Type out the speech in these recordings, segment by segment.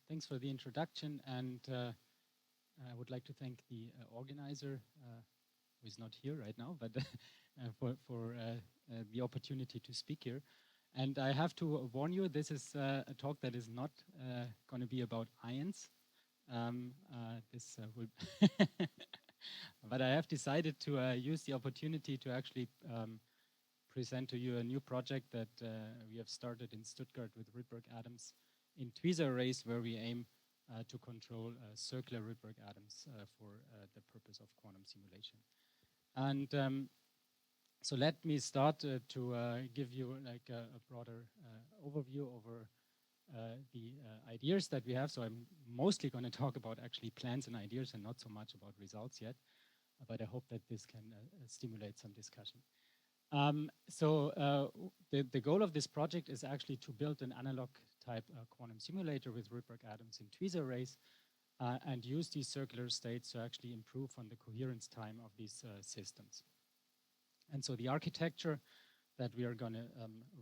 Thanks for the introduction, and I would like to thank the organizer, who is not here right now, but for the opportunity to speak here. And I have to warn you, this is a talk that is not going to be about ions. This will, but I have decided to use the opportunity to actually present to you a new project that we have started in Stuttgart with Rydberg atoms in tweezer arrays, where we aim to control circular Rydberg atoms for the purpose of quantum simulation. And so let me start to give you like a broader overview over the ideas that we have. So I'm mostly going to talk about actually plans and ideas and not so much about results yet, but I hope that this can stimulate some discussion. The goal of this project is actually to build an analog type quantum simulator with Rydberg atoms in tweezer arrays and use these circular states to actually improve on the coherence time of these systems. And so the architecture that we are going to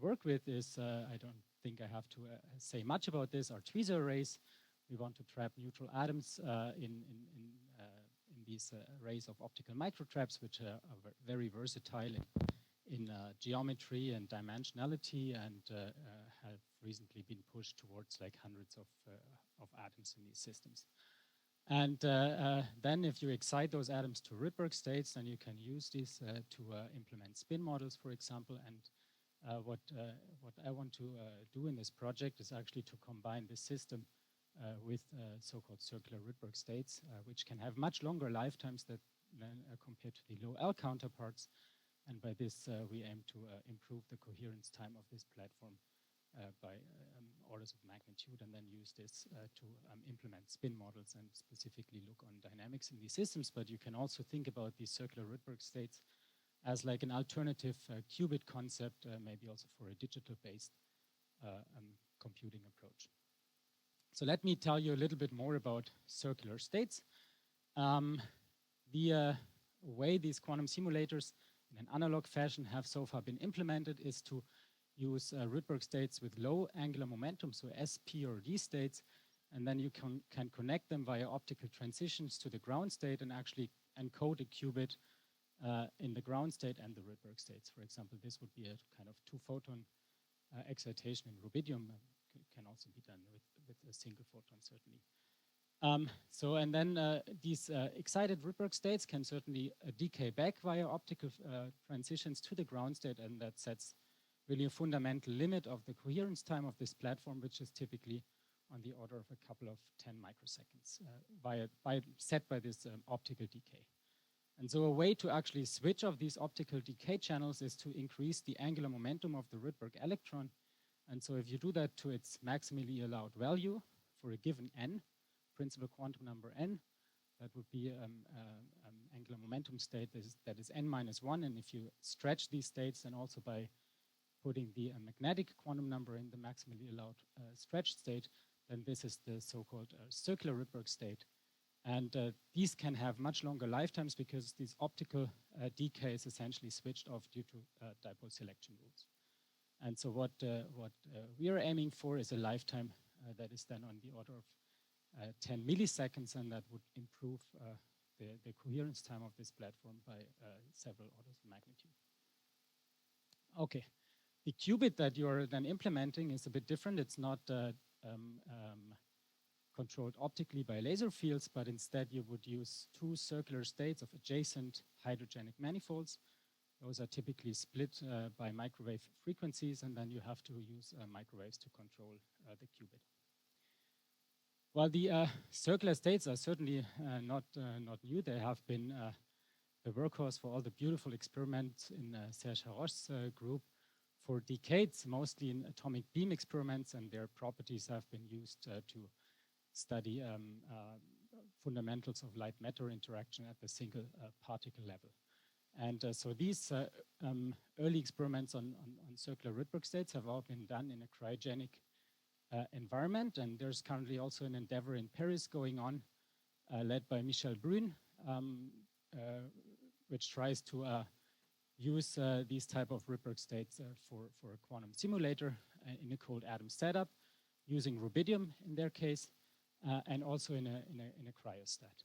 work with is, I don't think I have to say much about this, are tweezer arrays. We want to trap neutral atoms in these arrays of optical microtraps, which are very versatile in geometry and dimensionality, and have recently been pushed towards like hundreds of atoms in these systems. And then if you excite those atoms to Rydberg states, then you can use these to implement spin models, for example. And what I want to do in this project is actually to combine this system with so-called circular Rydberg states, which can have much longer lifetimes than compared to the low L counterparts. And by this, we aim to improve the coherence time of this platform by orders of magnitude, and then use this to implement spin models and specifically look on dynamics in these systems. But you can also think about these circular Rydberg states as like an alternative qubit concept, maybe also for a digital-based computing approach. So let me tell you a little bit more about circular states. The way these quantum simulators in an analog fashion have so far been implemented is to use Rydberg states with low angular momentum, so S, P, or D states, and then you can connect them via optical transitions to the ground state and actually encode a qubit in the ground state and the Rydberg states. For example, this would be a kind of two-photon excitation in rubidium. Can also be done with a single photon, certainly. And then these excited Rydberg states can certainly decay back via optical transitions to the ground state, and that sets really a fundamental limit of the coherence time of this platform, which is typically on the order of a couple of 10 microseconds set by this optical decay. And so a way to actually switch off these optical decay channels is to increase the angular momentum of the Rydberg electron. And so if you do that to its maximally allowed value for a given n, principal quantum number n, that would be angular momentum state that is n minus 1. And if you stretch these states, then also by putting the magnetic quantum number in the maximally allowed stretched state, then this is the so-called circular Rydberg state. And these can have much longer lifetimes because this optical decay is essentially switched off due to dipole selection rules. And so what we are aiming for is a lifetime that is then on the order of 10 milliseconds, and that would improve the coherence time of this platform by several orders of magnitude. Okay, the qubit that you're then implementing is a bit different. It's not controlled optically by laser fields, but instead you would use two circular states of adjacent hydrogenic manifolds. Those are typically split by microwave frequencies, and then you have to use microwaves to control the qubit. Well, the circular states are certainly not new. They have been the workhorse for all the beautiful experiments in Serge Haroche's group for decades, mostly in atomic beam experiments, and their properties have been used to study fundamentals of light-matter interaction at the single particle level. And so these early experiments on circular Rydberg states have all been done in a cryogenic environment, and there's currently also an endeavor in Paris going on, led by Michel Brune, which tries to use these type of Rydberg states for a quantum simulator in a cold atom setup. using rubidium in their case, and also in a cryostat.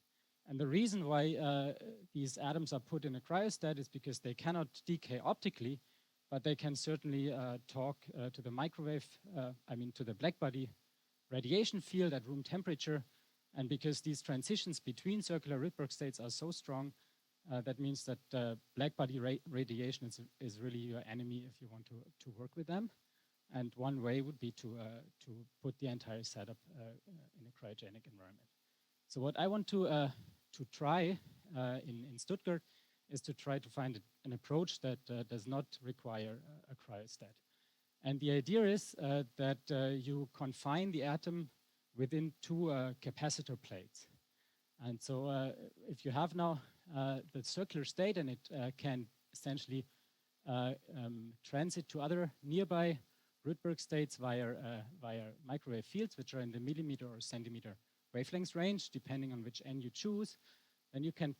And the reason why these atoms are put in a cryostat is because they cannot decay optically, but they can certainly talk to the microwave, to the blackbody radiation field at room temperature. And because these transitions between circular Rydberg states are so strong, that means that blackbody radiation is really your enemy if you want to work with them. And one way would be to put the entire setup in a cryogenic environment. So what I want to try in Stuttgart is to try to find an approach that does not require a cryostat. And the idea is that you confine the atom within two capacitor plates. And so if you have now the circular state and it can essentially transit to other nearby Rydberg states via microwave fields, which are in the millimeter or centimeter wavelength range, depending on which end you choose, then you can,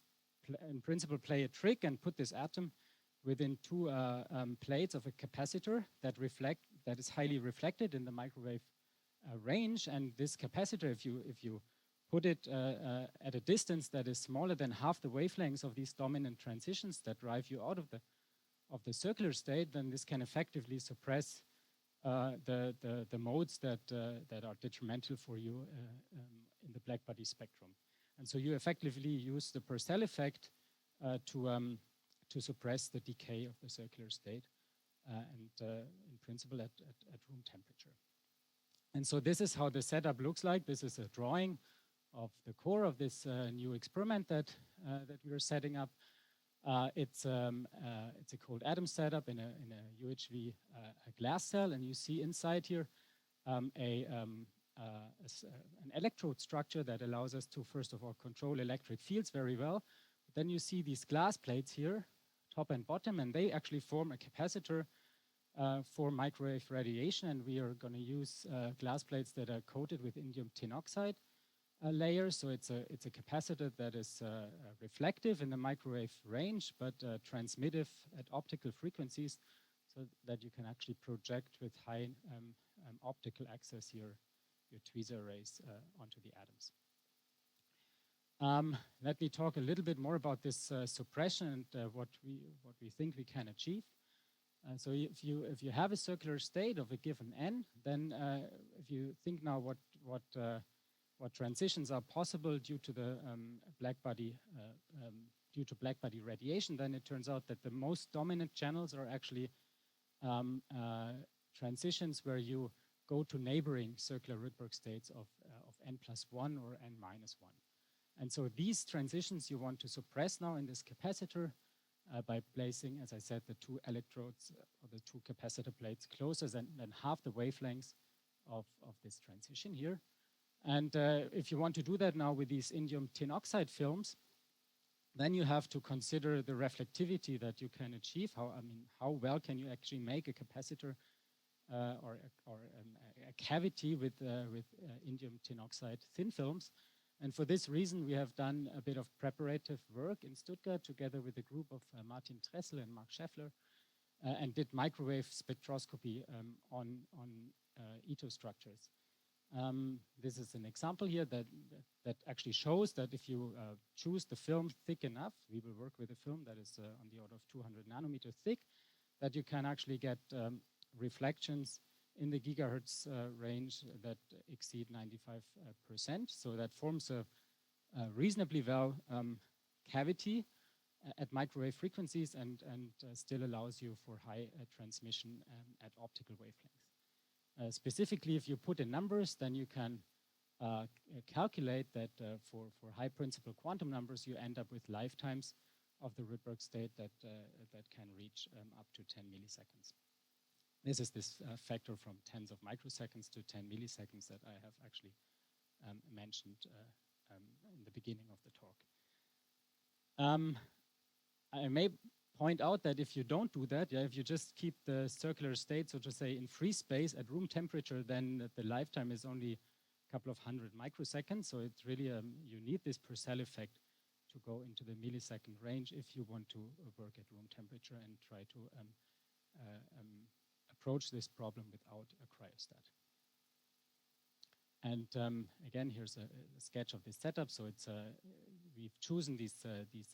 in principle, play a trick and put this atom within two plates of a capacitor that is highly reflected in the microwave range. And this capacitor, if you put it at a distance that is smaller than half the wavelengths of these dominant transitions that drive you out of the circular state, then this can effectively suppress the modes that are detrimental for you in the blackbody spectrum. And so you effectively use the Purcell effect to suppress the decay of the circular state and in principle at room temperature. And so this is how the setup looks like. This is a drawing of the core of this new experiment that we are setting up. It's a cold atom setup in a UHV glass cell, and you see inside here an electrode structure that allows us to, first of all, control electric fields very well. But then you see these glass plates here, top and bottom, and they actually form a capacitor for microwave radiation, and we are going to use glass plates that are coated with indium tin oxide layer. So it's a capacitor that is reflective in the microwave range, but transmittive at optical frequencies, so that you can actually project with high optical access your tweezer arrays onto the atoms. Let me talk a little bit more about this suppression and what we think we can achieve. So if you have a circular state of a given n, then if you think now what transitions are possible due to the blackbody radiation, then it turns out that the most dominant channels are actually transitions where you go to neighboring circular Rydberg states of n+1 or n-1. And so these transitions you want to suppress now in this capacitor by placing, as I said, the two electrodes or the two capacitor plates closer than half the wavelengths of this transition here. And if you want to do that now with these indium tin oxide films, then you have to consider the reflectivity that you can achieve. How well can you actually make a capacitor or a cavity with indium tin oxide thin films? And for this reason, we have done a bit of preparative work in Stuttgart together with a group of Martin Tressel and Mark Scheffler, and did microwave spectroscopy on ETO structures. This is an example here that actually shows that if you choose the film thick enough, we will work with a film that is on the order of 200 nanometer thick, that you can actually get reflections in the gigahertz range that exceed 95%. So that forms a reasonably well cavity at microwave frequencies and still allows you for high transmission at optical wavelengths. Specifically, if you put in numbers, then you can calculate that for high principal quantum numbers, you end up with lifetimes of the Rydberg state that can reach up to 10 milliseconds. This is this factor from tens of microseconds to 10 milliseconds that I have actually mentioned in the beginning of the talk. I may point out that if you don't do that, if you just keep the circular state, so to say, in free space at room temperature, then the lifetime is only a couple of hundred microseconds. So it's really, you need this Purcell effect to go into the millisecond range if you want to work at room temperature and try to approach this problem without a cryostat. And again, here's a sketch of this setup. So it's we've chosen these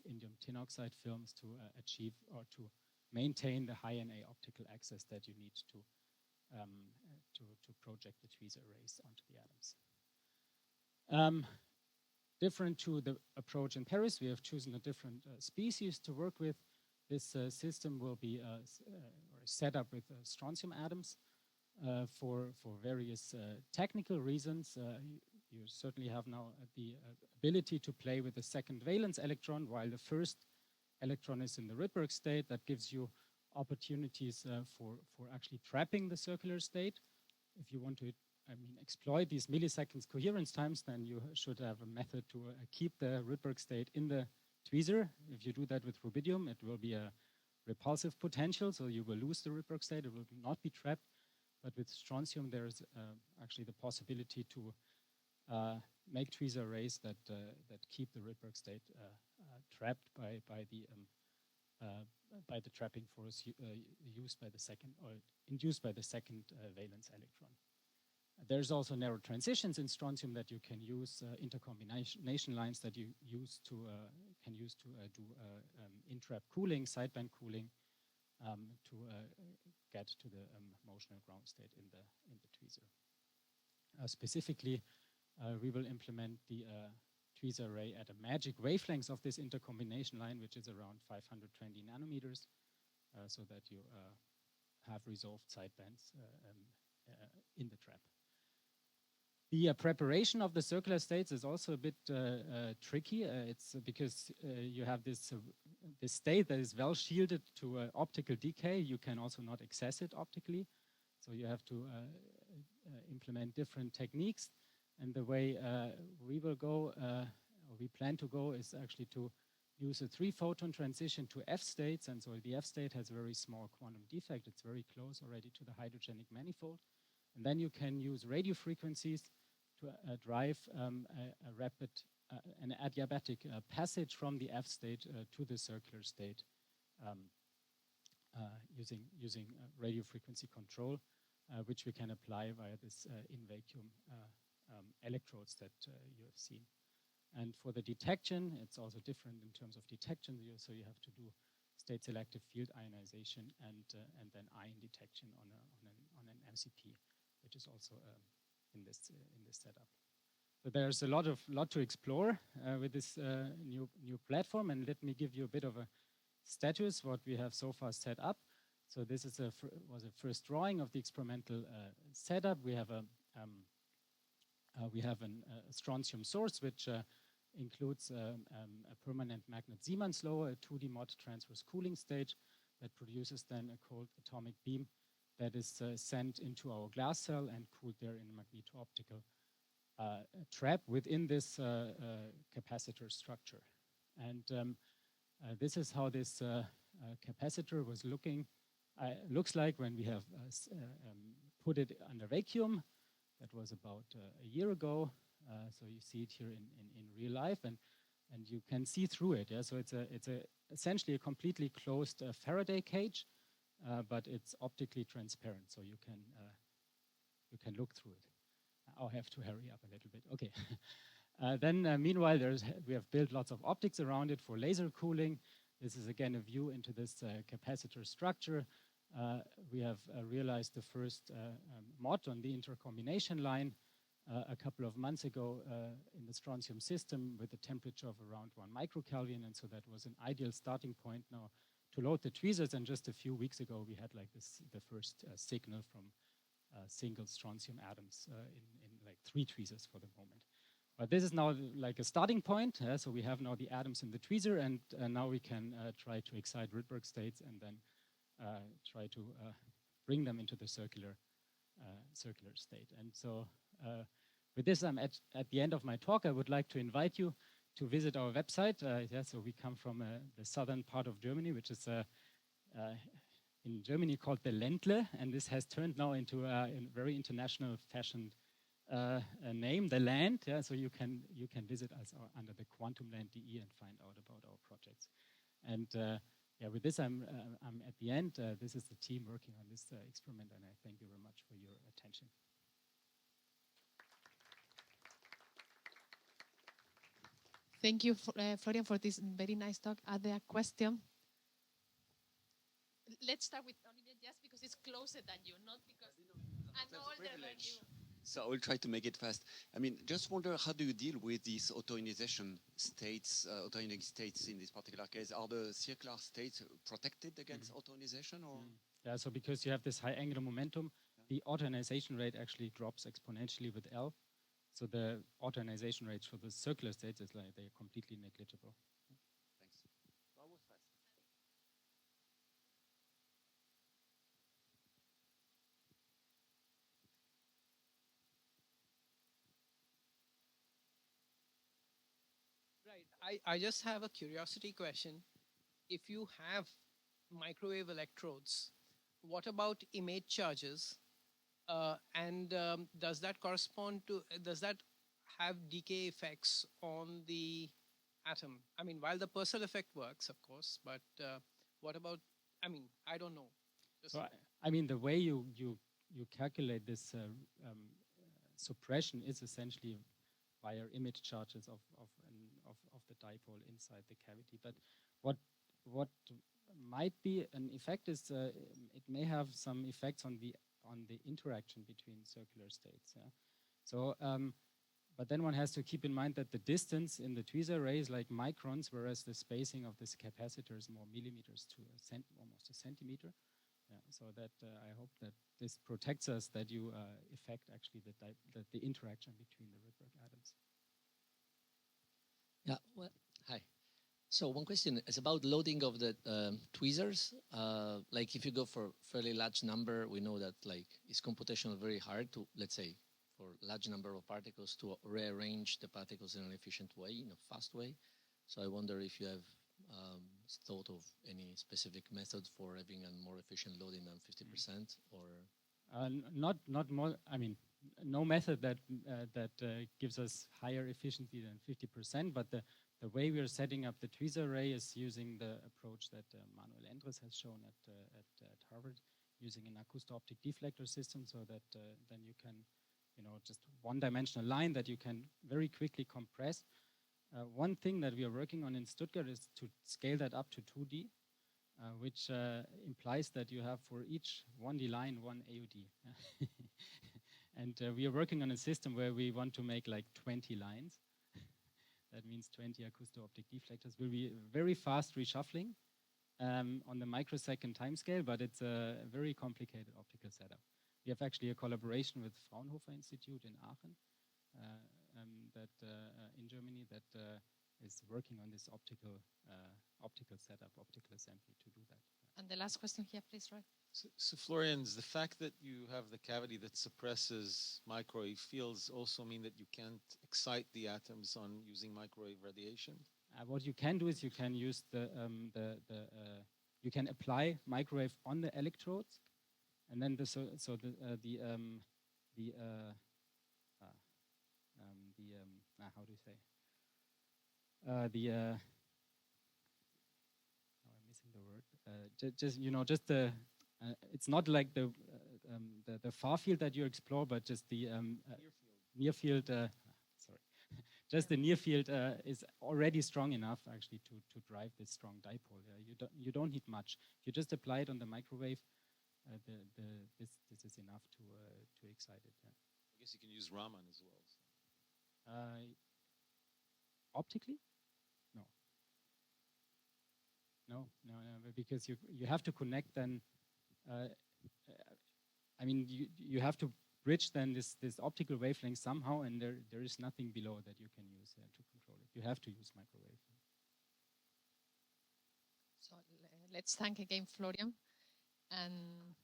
indium tin oxide films to achieve or to maintain the high NA optical access that you need to project the tweezer arrays onto the atoms. Different to the approach in Paris, we have chosen a different species to work with. This system will be set up with strontium atoms for various technical reasons. You certainly have now the ability to play with the second valence electron while the first electron is in the Rydberg state. That gives you opportunities for actually trapping the circular state. If you want to exploit these milliseconds coherence times, then you should have a method to keep the Rydberg state in the tweezer. If you do that with rubidium, it will be a repulsive potential, so you will lose the Rydberg state, it will not be trapped. But with strontium, there's actually the possibility to make tweezer arrays that keep the Rydberg state trapped by the trapping force used by the second or induced by the second valence electron. There's also narrow transitions in strontium that you can use, intercombination lines that you can use to do in-trap cooling, sideband cooling, to get to the motional ground state in the tweezer. Specifically, we will implement the tweezer array at a magic wavelength of this intercombination line, which is around 520 nanometers, so that you have resolved sidebands in the trap. The preparation of the circular states is also a bit tricky. It's because you have this state that is well shielded to optical decay. You can also not access it optically. So you have to implement different techniques. And the way we will go, or we plan to go, is actually to use a 3-photon transition to F states. And so the F state has a very small quantum defect. It's very close already to the hydrogenic manifold. And then you can use radio frequencies to drive a rapid, an adiabatic passage from the F state to the circular state using radio frequency control, which we can apply via this in-vacuum electrodes that you have seen. And for the detection, it's also different in terms of detection. So you have to do state selective field ionization and then ion detection on an MCP, which is also in this setup. So there's a lot to explore with this new platform, and let me give you a bit of a status what we have so far set up. So this is was a first drawing of the experimental setup. We have a strontium source which includes a permanent magnet Siemens law, a 2D mod transverse cooling stage that produces then a cold atomic beam that is sent into our glass cell and cooled there in a magneto-optical trap within this capacitor structure. And this is how this capacitor was looks like when we have put it under vacuum. That was about a year ago. So you see it here in real life, and you can see through it. Yeah, so it's essentially a completely closed Faraday cage. But it's optically transparent, so you can look through it. I'll have to hurry up a little bit. Okay. Then meanwhile, we have built lots of optics around it for laser cooling. This is again a view into this capacitor structure. We have realized the first mod on the intercombination line a couple of months ago in the strontium system with a temperature of around 1 microkelvin, and so that was an ideal starting point now to load the tweezers. And just a few weeks ago, we had like the first signal from single strontium atoms in like 3 tweezers for the moment. But this is now like a starting point. So we have now the atoms in the tweezer, and now we can try to excite Rydberg states and then try to bring them into the circular state. And so with this, I'm at the end of my talk. I would like to invite you to visit our website. So we come from the southern part of Germany, which is in Germany called the Ländle, and this has turned now into a very international fashioned name, the Land. Yeah, so you can visit us under the quantumland.de and find out about our projects. And yeah, with this, I'm at the end. This is the team working on this experiment, and I thank you very much for your attention. Thank you, Florian, for this very nice talk. Are there questions? Let's start with Olivier, just because it's closer than you, not because I'm older than you. So I will try to make it fast. I mean, just wonder, how do you deal with these autoionization states, autoionic states in this particular case? Are the circular states protected against autoionization? Or? Yeah, so because you have this high angular momentum, the autoionization rate actually drops exponentially with L. So the autoionization rates for the circular states is like they're completely negligible. Thanks. That was fast. Right. I just have a curiosity question. If you have microwave electrodes, what about image charges? Does that correspond to, does that have decay effects on the atom? I mean, while the Purcell effect works, of course, but what about, I mean, I don't know. So I mean, the way you calculate this suppression is essentially via image charges of the dipole inside the cavity. But what might be an effect is it may have some effects on the interaction between circular states. Yeah? So, but then one has to keep in mind that the distance in the tweezer array is like microns, whereas the spacing of this capacitor is more millimeters to almost a centimeter. Yeah, so that I hope that this protects us, that you affect actually the interaction between the Rydberg atoms. Yeah, well, hi. So one question is about loading of the tweezers. Like if you go for fairly large number, we know that like it's computational very hard to, let's say, for large number of particles to rearrange the particles in an efficient way, in a fast way. So I wonder if you have thought of any specific method for having a more efficient loading than 50%, or not more. I mean, no method that gives us higher efficiency than 50%. But the way we are setting up the tweezer array is using the approach that Manuel Endres has shown at Harvard, using an acousto-optic deflector system, so that then you can, just one-dimensional line that you can very quickly compress. One thing that we are working on in Stuttgart is to scale that up to 2D, which implies that you have for each 1D line, one AUD. And we are working on a system where we want to make like 20 lines. That means 20 acousto-optic deflectors. Will be very fast reshuffling on the microsecond timescale, but it's a very complicated optical setup. We have actually a collaboration with Fraunhofer Institute in Aachen, in Germany, that is working on this optical setup, optical assembly to do that. And the last question here, please, Roy. So Florian's, the fact that you have the cavity that suppresses microwave fields also mean that you can't excite the atoms on using microwave radiation? What you can do is you can use you can apply microwave on the electrodes, and then how do you say? I'm missing the word. Just the. It's not like the far field that you explore, but just the near field. Sorry, just the near field is already strong enough actually to drive this strong dipole. You don't need much. If you just apply it on the microwave, this is enough to excite it. Yeah. I guess you can use Raman as well. So. Optically? No, because you have to connect then. I mean, you have to bridge then this optical wavelength somehow, and there is nothing below that you can use to control it. You have to use microwave. So let's thank again Florian, and